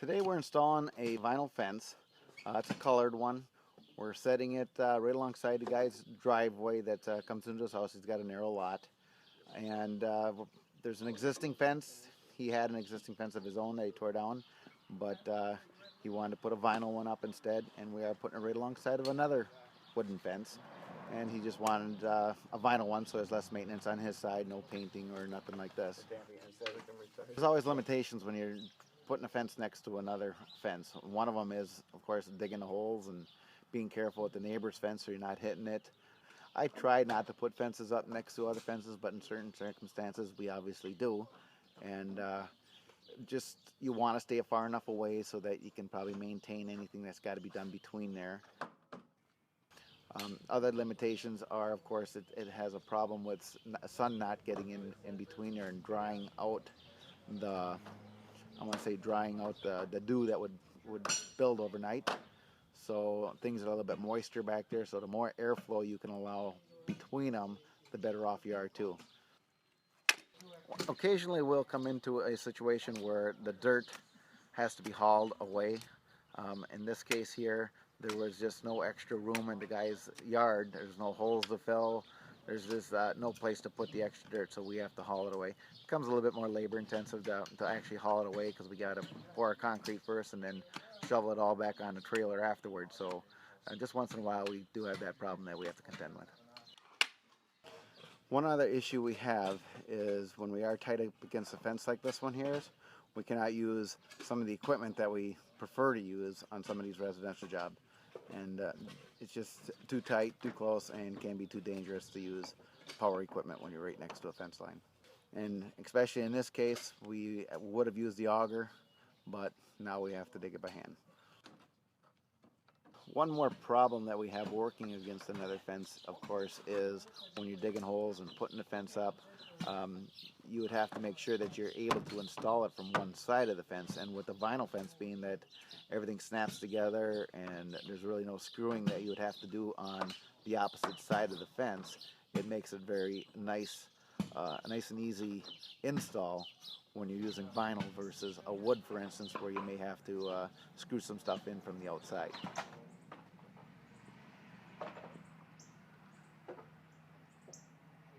Today we're installing a vinyl fence. It's a colored one. We're setting it right alongside the guy's driveway that comes into his house. He's got a narrow lot. And there's an existing fence. He had an existing fence of his own that he tore down. But he wanted to put a vinyl one up instead. And we are putting it right alongside of another wooden fence. And he just wanted a vinyl one, so there's less maintenance on his side, no painting or nothing like this. There's always limitations when you're putting a fence next to another fence. One of them is, of course, digging the holes and being careful with the neighbor's fence so you're not hitting it. I try not to put fences up next to other fences, but in certain circumstances we obviously do. And just you want to stay far enough away so that you can probably maintain anything that's got to be done between there. Other limitations are, of course, it has a problem with sun not getting in between there and drying out the dew that would build overnight. So things are a little bit moisture back there, so the more airflow you can allow between them, the better off you are too. Occasionally we'll come into a situation where the dirt has to be hauled away. In this case here, there was just no extra room in the guy's yard. There's no holes to fill. There's just no place to put the extra dirt, so we have to haul it away. It becomes a little bit more labor intensive to actually haul it away because we got to pour our concrete first and then shovel it all back on the trailer afterwards. So just once in a while we do have that problem that we have to contend with. One other issue we have is when we are tight up against a fence like this one here, we cannot use some of the equipment that we prefer to use on some of these residential jobs. And it's just too tight, too close, and can be too dangerous to use power equipment when you're right next to a fence line. And especially in this case, we would have used the auger, but now we have to dig it by hand. One more problem that we have working against another fence, of course, is when you're digging holes and putting the fence up, you would have to make sure that you're able to install it from one side of the fence. And with the vinyl fence being that everything snaps together and there's really no screwing that you would have to do on the opposite side of the fence, it makes it very nice, a nice and easy install when you're using vinyl versus a wood, for instance, where you may have to screw some stuff in from the outside.